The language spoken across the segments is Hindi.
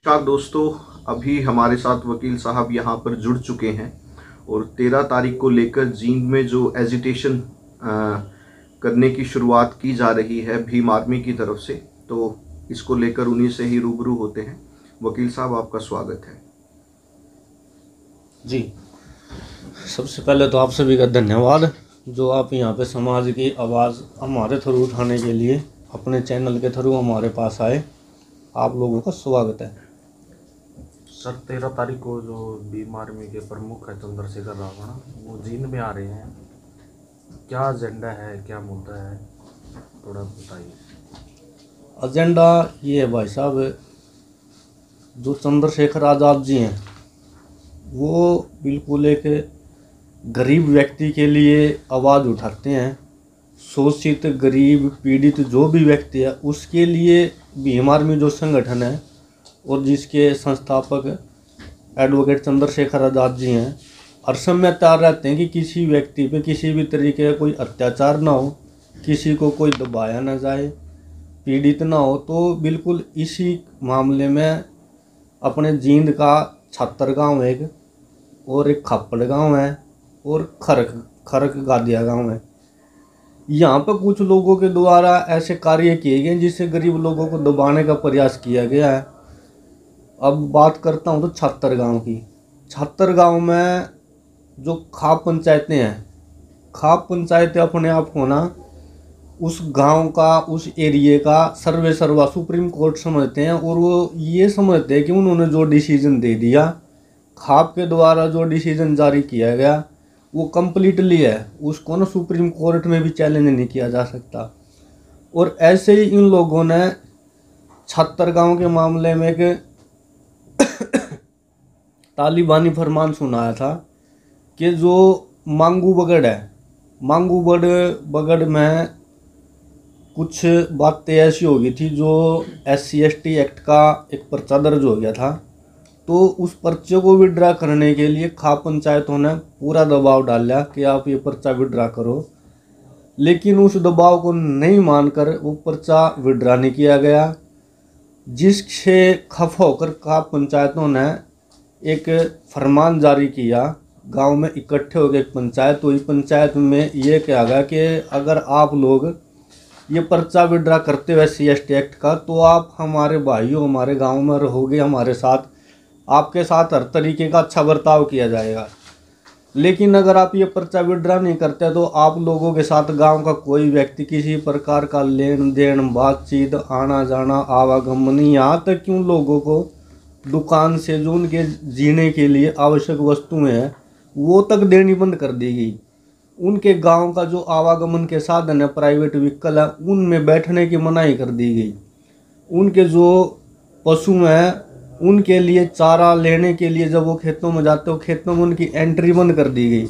नमस्कार दोस्तों, अभी हमारे साथ वकील साहब यहाँ पर जुड़ चुके हैं और 13 तारीख को लेकर जींद में जो एजिटेशन करने की शुरुआत की जा रही है भीम आर्मी की तरफ से, तो इसको लेकर उन्हीं से ही रूबरू होते हैं। वकील साहब, आपका स्वागत है। जी, सबसे पहले तो आप सभी का धन्यवाद जो आप यहाँ पे समाज की आवाज़ हमारे थ्रू उठाने के लिए अपने चैनल के थ्रू हमारे पास आए। आप लोगों का स्वागत है। सर, 13 तारीख को जो भीम आर्मी के प्रमुख है चंद्रशेखर रावण, वो जींद में आ रहे हैं। क्या एजेंडा है, क्या मुद्दा है, थोड़ा बताइए। एजेंडा ये है भाई साहब, जो चंद्रशेखर आज़ाद जी हैं वो बिल्कुल एक गरीब व्यक्ति के लिए आवाज़ उठाते हैं। शोषित, गरीब, पीड़ित जो भी व्यक्ति है उसके लिए भीम आर्मी जो संगठन है और जिसके संस्थापक एडवोकेट चंद्रशेखर आज़ाद जी हैं, हर समय तैयार रहते हैं कि किसी व्यक्ति पे किसी भी तरीके का कोई अत्याचार ना हो, किसी को कोई दबाया ना जाए, पीड़ित ना हो। तो बिल्कुल इसी मामले में अपने जींद का छात्र गांव एक और एक खापड़ गांव है और खरक गादिया गांव है। यहाँ पर कुछ लोगों के द्वारा ऐसे कार्य किए गए जिससे गरीब लोगों को दबाने का प्रयास किया गया है। अब बात करता हूँ तो छात्र गांव की। छात्र गांव में जो खाप पंचायतें हैं, खाप पंचायतें अपने आप को ना उस गांव का, उस एरिए का सर्वे सर्वा सुप्रीम कोर्ट समझते हैं और वो ये समझते हैं कि उन्होंने जो डिसीजन दे दिया, खाप के द्वारा जो डिसीजन जारी किया गया वो कम्प्लीटली है, उसको ना सुप्रीम कोर्ट में भी चैलेंज नहीं किया जा सकता। और ऐसे ही इन लोगों ने छात्र गांव के मामले में एक तालिबानी फरमान सुनाया था कि जो मांगू बगड़ है, मांगू बगड़ में कुछ बातें ऐसी हो गई थी जो SC/ST एक्ट का एक पर्चा दर्ज हो गया था। तो उस पर्चे को विड्रा करने के लिए खाप पंचायतों ने पूरा दबाव डाला कि आप ये पर्चा विड्रा करो, लेकिन उस दबाव को नहीं मानकर वो पर्चा विड्रा नहीं किया गया, जिससे खफा होकर खाप पंचायतों ने एक फरमान जारी किया। गांव में इकट्ठे हो गए एक पंचायत, तो इस पंचायत में ये कहा गया कि अगर आप लोग ये पर्चा विड्रा करते हुए SC/ST एक्ट का, तो आप हमारे भाइयों, हमारे गांव में रहोगे, हमारे साथ, आपके साथ हर तरीके का अच्छा बर्ताव किया जाएगा। लेकिन अगर आप ये पर्चा विड्रा नहीं करते तो आप लोगों के साथ गांव का कोई व्यक्ति किसी प्रकार का लेन देन, बातचीत, आना जाना, आवागमन, यहाँ तक कि उन लोगों को दुकान से जो उनके जीने के लिए आवश्यक वस्तुएं हैं वो तक देनी बंद कर दी गई। उनके गांव का जो आवागमन के साधन है, प्राइवेट व्हीकल है, उनमें बैठने की मनाही कर दी गई। उनके जो पशु हैं उनके लिए चारा लेने के लिए जब वो खेतों में जाते हो, खेतों में उनकी एंट्री बंद कर दी गई।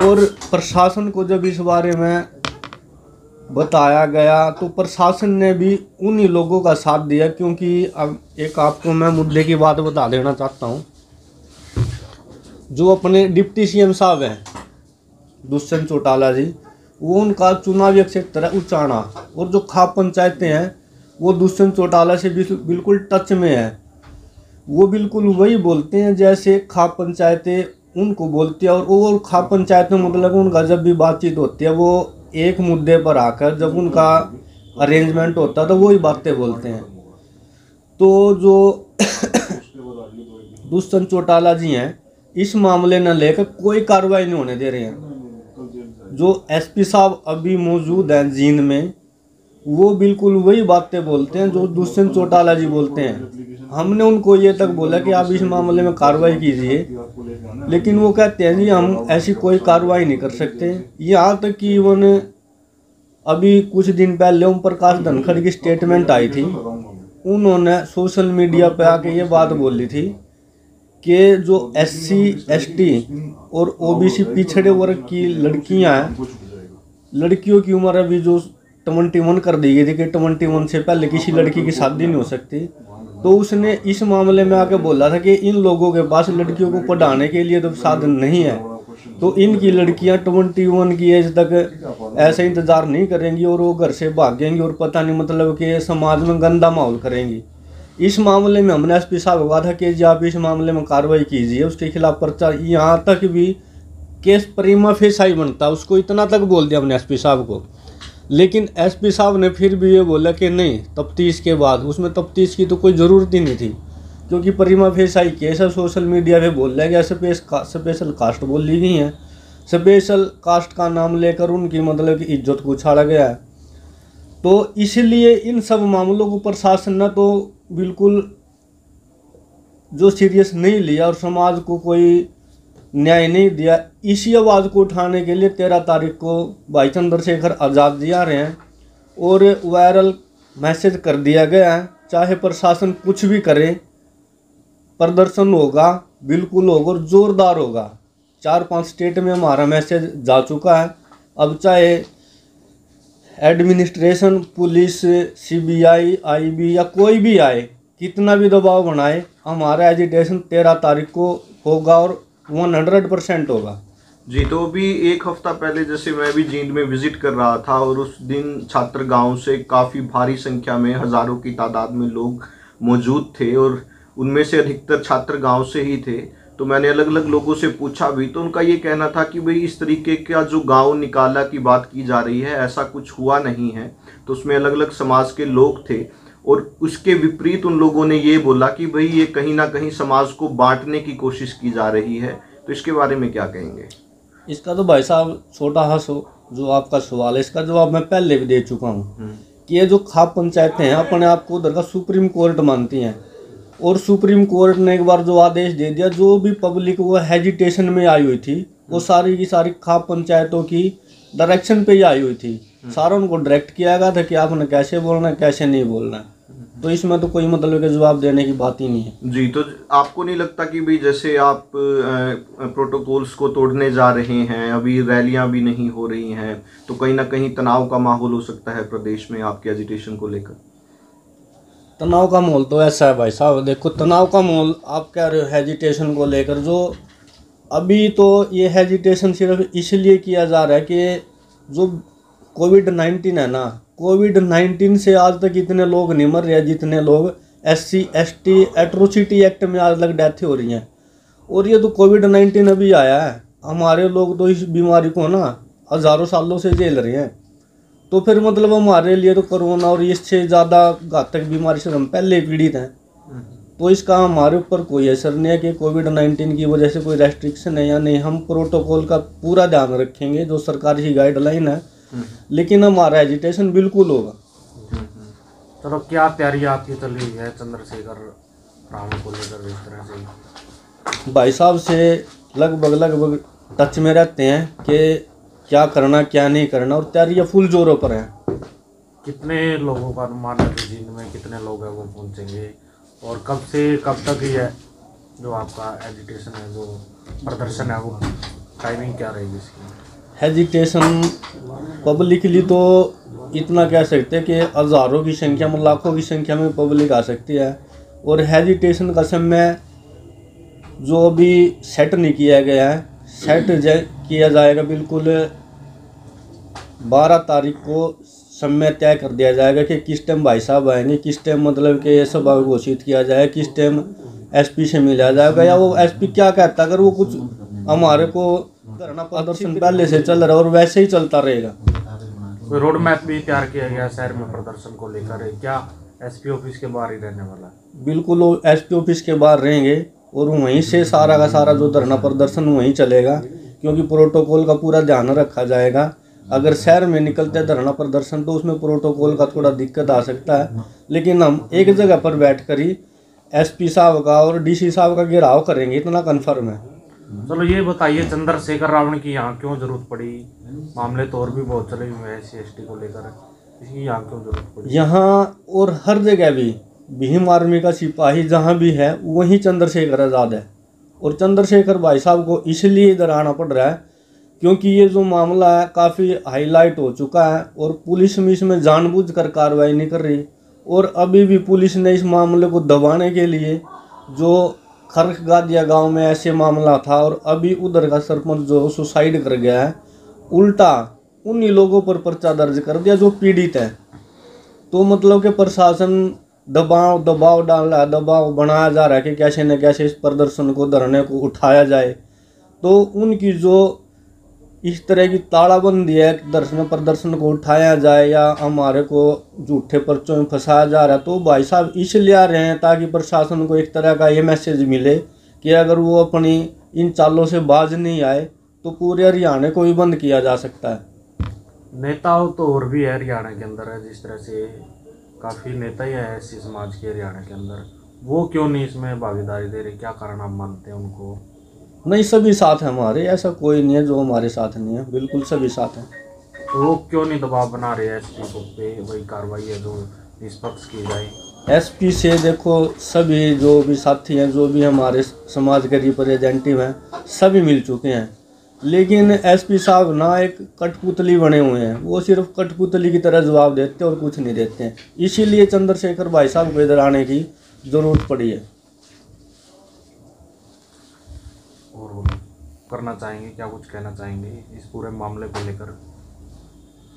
और प्रशासन को जब इस बारे में बताया गया तो प्रशासन ने भी उन्हीं लोगों का साथ दिया। क्योंकि अब एक आपको मैं मुद्दे की बात बता देना चाहता हूँ। जो अपने डिप्टी CM साहब हैं दुष्यंत चौटाला जी, वो उनका चुनावी क्षेत्र है उचाना, और जो खाप पंचायतें हैं वो दुष्यंत चौटाला से बिल्कुल टच में है। वो बिल्कुल वही बोलते हैं जैसे खाप पंचायतें उनको बोलती है। और खाप पंचायत में मतलब उनका जब भी बातचीत होती है वो एक मुद्दे पर आकर जब उनका अरेंजमेंट होता है तो वही बातें बोलते हैं। तो जो दुष्यंत चौटाला जी हैं इस मामले न लेकर कोई कार्रवाई नहीं होने दे रहे हैं। जो SP साहब अभी मौजूद हैं जींद में, वो बिल्कुल वही बातें बोलते हैं जो दुष्यंत चौटाला जी बोलते हैं। हमने उनको ये तक बोला कि आप इस मामले में कार्रवाई कीजिए, लेकिन वो कहते हैं जी हम ऐसी कोई कार्रवाई नहीं कर सकते। यहाँ तक कि इवन अभी कुछ दिन पहले ओम प्रकाश धनखड़ की स्टेटमेंट आई थी, उन्होंने सोशल मीडिया पे आके ये बात बोली थी कि जो SC/ST और OBC पिछड़े वर्ग की लड़कियां हैं, लड़कियों की उम्र अभी जो 21 कर दी गई थी कि 21 से पहले किसी लड़की की शादी नहीं हो सकती। तो उसने इस मामले में आके बोला था कि इन लोगों के पास लड़कियों को पढ़ाने के लिए तो साधन नहीं है, तो इनकी लड़कियां 21 की एज तक ऐसे इंतज़ार नहीं करेंगी और वो घर से भागेंगी और पता नहीं मतलब कि समाज में गंदा माहौल करेंगी। इस मामले में हमने एसपी साहब को कहा था कि जी आप इस मामले में कार्रवाई कीजिए, उसके खिलाफ पर्चा, यहाँ तक भी केस प्रीमा फेसाई बनता, उसको इतना तक बोल दिया हमने एसपी साहब को। लेकिन एसपी साहब ने फिर भी ये बोला कि नहीं, तफ्तीश के बाद। उसमें तफ्तीश की तो कोई ज़रूरत ही नहीं थी, क्योंकि प्रीमा फेसाई केस है। सोशल मीडिया पे बोल दिया गया स्पेशल कास्ट बोल ली गई है, स्पेशल कास्ट का नाम लेकर उनकी मतलब की इज्जत को उछाला गया है। तो इसलिए इन सब मामलों को प्रशासन ने तो बिल्कुल जो सीरियस नहीं लिया और समाज को कोई न्याय नहीं दिया। इसी आवाज़ को उठाने के लिए 13 तारीख को भाई चंद्रशेखर आज़ाद जी आ रहे हैं और वायरल मैसेज कर दिया गया है, चाहे प्रशासन कुछ भी करे, प्रदर्शन होगा, बिल्कुल होगा और ज़ोरदार होगा। 4-5 स्टेट में हमारा मैसेज जा चुका है। अब चाहे एडमिनिस्ट्रेशन, पुलिस, सीबीआई, आईबी या कोई भी आए, कितना भी दबाव बनाए, हमारा एजिटेशन 13 तारीख को होगा और 100% होगा। जी, तो अभी एक हफ्ता पहले जैसे मैं भी जींद में विजिट कर रहा था और उस दिन छात्र गांव से काफ़ी भारी संख्या में, हज़ारों की तादाद में लोग मौजूद थे और उनमें से अधिकतर छात्र गांव से ही थे। तो मैंने अलग अलग लोगों से पूछा भी, तो उनका ये कहना था कि भाई इस तरीके का जो गांव निकाला की बात की जा रही है, ऐसा कुछ हुआ नहीं है। तो उसमें अलग अलग समाज के लोग थे और उसके विपरीत उन लोगों ने ये बोला कि भाई ये कहीं ना कहीं समाज को बांटने की कोशिश की जा रही है। तो इसके बारे में क्या कहेंगे? इसका तो भाई साहब छोटा सा जो आपका सवाल है, इसका जवाब मैं पहले भी दे चुका हूँ कि ये जो खाप पंचायतें हैं अपने आप को उधर का सुप्रीम कोर्ट मानती हैं और सुप्रीम कोर्ट ने एक बार जो आदेश दे दिया, जो भी पब्लिक वो हेजिटेशन में आई हुई थी वो सारी की सारी खाप पंचायतों की डायरेक्शन पे ही आई हुई थी। सारा उनको डायरेक्ट किया गया था कि आपने कैसे बोलना है, कैसे नहीं बोलना है। तो इसमें तो कोई मतलब के जवाब देने की बात ही नहीं है। जी, तो आपको नहीं लगता कि भाई जैसे आप प्रोटोकॉल्स को तोड़ने जा रहे हैं, अभी रैलियां भी नहीं हो रही हैं, तो कहीं ना कहीं तनाव का माहौल हो सकता है प्रदेश में आपके एजिटेशन को लेकर? तनाव का माहौल तो ऐसा है भाई साहब, देखो तनाव का माहौल आप कह रहे हो हेजिटेशन को लेकर, जो अभी तो ये हेजिटेशन सिर्फ इसलिए किया जा रहा है कि जो कोविड-19 है ना, कोविड-19 से आज तक इतने लोग नहीं मर रहे जितने लोग SC ST एट्रोसिटी एक्ट में आज तक डेथ हो रही हैं। और ये तो कोविड-19 अभी आया है, हमारे लोग तो इस बीमारी को ना हज़ारों सालों से झेल रहे हैं। तो फिर मतलब हमारे लिए तो कोरोना और इससे ज़्यादा घातक बीमारी से हम पहले पीड़ित हैं। तो इसका हमारे ऊपर कोई असर नहीं है कि कोविड-19 की वजह से कोई रेस्ट्रिक्शन है या नहीं। हम प्रोटोकॉल का पूरा ध्यान रखेंगे जो सरकार की गाइडलाइन है, लेकिन हमारा एजिटेशन बिल्कुल होगा। चलो, क्या तैयारी आपकी चल रही है चंद्रशेखर रावण को लेकर इस तरह से? भाई साहब से लगभग टच में रहते हैं कि क्या करना क्या नहीं करना, और तैयारियाँ फुल जोरों पर हैं। कितने लोगों का अनुमान है जो जींद में कितने लोग हैं वो पहुंचेंगे, और कब से कब तक ही है जो आपका एजिटेशन है, जो प्रदर्शन है, वो टाइमिंग क्या रहेगी इसकी? हेजिटेशन पब्लिकली तो इतना कह सकते हैं कि हज़ारों की संख्या में, लाखों की संख्या में पब्लिक आ सकती है। और हेजिटेशन का समय जो अभी सेट नहीं किया गया है, सेट किया जाएगा बिल्कुल 12 तारीख को समय तय कर दिया जाएगा कि किस टाइम भाई साहब आएंगे, किस टाइम मतलब कि ये सभा घोषित किया जाए, किस टाइम SP से मिला जाएगा, या वो SP क्या कहता है। अगर वो कुछ हमारे को धरना प्रदर्शन पहले से चल रहा है और वैसे ही चलता रहेगा। कोई रोड मैप भी तैयार किया गया शहर में प्रदर्शन को लेकर, क्या SP ऑफिस के बाहर ही रहने वाला है? बिल्कुल, वो SP ऑफिस के बाहर रहेंगे और वहीं से सारा का सारा जो धरना प्रदर्शन वहीं चलेगा, क्योंकि प्रोटोकॉल का पूरा ध्यान रखा जाएगा। अगर शहर में निकलते धरना प्रदर्शन तो उसमें प्रोटोकॉल का थोड़ा दिक्कत आ सकता है, लेकिन हम एक जगह पर बैठ कर ही SP साहब का और DC साहब का घेराव करेंगे, इतना कन्फर्म है। चलो, ये बताइए चंद्रशेखर रावण की यहाँ क्यों जरूरत पड़ी? मामले तो और भी बहुत चले हुए हैं SC ST को लेकर, इसकी यहाँ क्यों जरूरत पड़ी? यहाँ और हर जगह भी भीम आर्मी का सिपाही जहाँ भी है वहीं चंद्रशेखर आज़ाद है। और चंद्रशेखर भाई साहब को इसलिए इधर आना पड़ रहा है क्योंकि ये जो मामला है काफ़ी हाईलाइट हो चुका है और पुलिस में इसमें जानबूझकर कार्रवाई नहीं कर रही। और अभी भी पुलिस ने इस मामले को दबाने के लिए, जो खरख गादिया गांव में ऐसे मामला था और अभी उधर का सरपंच जो सुसाइड कर गया है, उल्टा उन्हीं लोगों पर पर्चा दर्ज कर दिया जो पीड़ित है। तो मतलब कि प्रशासन दबाव दबाव डाला, दबाव बनाया जा रहा है कि कैसे न कैसे इस प्रदर्शन को, धरने को उठाया जाए। तो उनकी जो इस तरह की तालाबंदी है, दर्शन प्रदर्शन को उठाया जाए या हमारे को झूठे पर्चों में फंसाया जा रहा है, तो भाई साहब इसलिए आ रहे हैं ताकि प्रशासन को एक तरह का ये मैसेज मिले कि अगर वो अपनी इन चालों से बाज नहीं आए तो पूरे हरियाणा को भी बंद किया जा सकता है। नेताओं तो और भी है हरियाणा के अंदर है, जिस तरह से काफ़ी नेता ही है ऐसी समाज के हरियाणा के अंदर, वो क्यों नहीं इसमें भागीदारी दे रहे? क्या कारण आप मानते हैं उनको? नहीं, सभी साथ हैं हमारे, ऐसा कोई नहीं है जो हमारे साथ नहीं है, बिल्कुल सभी साथ हैं। तो वो क्यों नहीं दबाव बना रहे हैं एसपी को पे वही कार्रवाई है जो निष्पक्ष की जाए? एसपी से देखो सभी जो भी साथी हैं, जो भी हमारे समाज के रिप्रेजेंटेटिव हैं, सभी मिल चुके हैं, लेकिन एसपी साहब ना एक कठपुतली बने हुए हैं, वो सिर्फ कठपुतली की तरह जवाब देते और कुछ नहीं देते हैं। इसीलिए चंद्रशेखर भाई साहब को इधर आने की ज़रूरत पड़ी है। और वो करना चाहेंगे, क्या कुछ कहना चाहेंगे इस पूरे मामले को लेकर?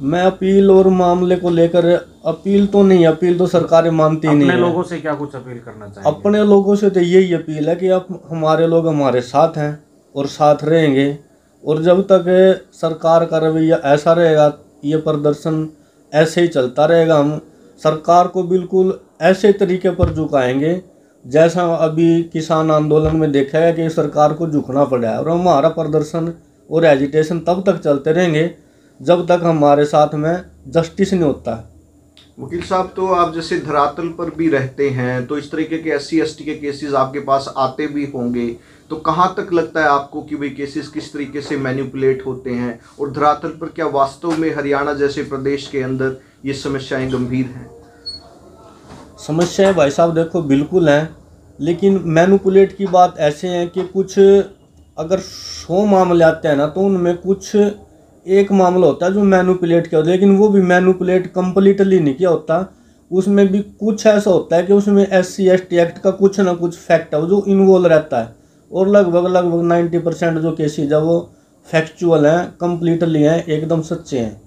मैं अपील और मामले को लेकर, अपील तो नहीं, अपील तो सरकारें मानती ही नहीं है। अपने लोगों से क्या कुछ अपील करना चाहेंगे? अपने लोगों से तो यही अपील है कि अब हमारे लोग हमारे साथ हैं और साथ रहेंगे, और जब तक सरकार का रवैया ऐसा रहेगा, ये प्रदर्शन ऐसे ही चलता रहेगा, हम सरकार को बिल्कुल ऐसे तरीके पर झुकाएंगे जैसा अभी किसान आंदोलन में देखा है कि सरकार को झुकना पड़ा है। और हमारा प्रदर्शन और एजिटेशन तब तक चलते रहेंगे जब तक हमारे साथ में जस्टिस नहीं होता है। वकील साहब, तो आप जैसे धरातल पर भी रहते हैं, तो इस तरीके के SC/ST के केसेस आपके पास आते भी होंगे, तो कहाँ तक लगता है आपको कि भाई केसेस किस तरीके से मैनिपुलेट होते हैं, और धरातल पर क्या वास्तव में हरियाणा जैसे प्रदेश के अंदर ये समस्याएं गंभीर हैं? समस्याएं भाई साहब देखो बिल्कुल हैं, लेकिन मैनिपुलेट की बात ऐसे है कि कुछ अगर 100 मामले आते हैं ना, तो उनमें कुछ एक मामला होता है जो मैनिपुलेट किया होता है, लेकिन वो भी मैनिपुलेट कंप्लीटली नहीं किया होता। उसमें भी कुछ ऐसा होता है कि उसमें SC/ST एक्ट का कुछ ना कुछ फैक्ट है जो इन्वॉल्व रहता है, और लगभग 90% जो केसेज है वो फैक्चुअल हैं, कंप्लीटली हैं, एकदम सच्चे हैं।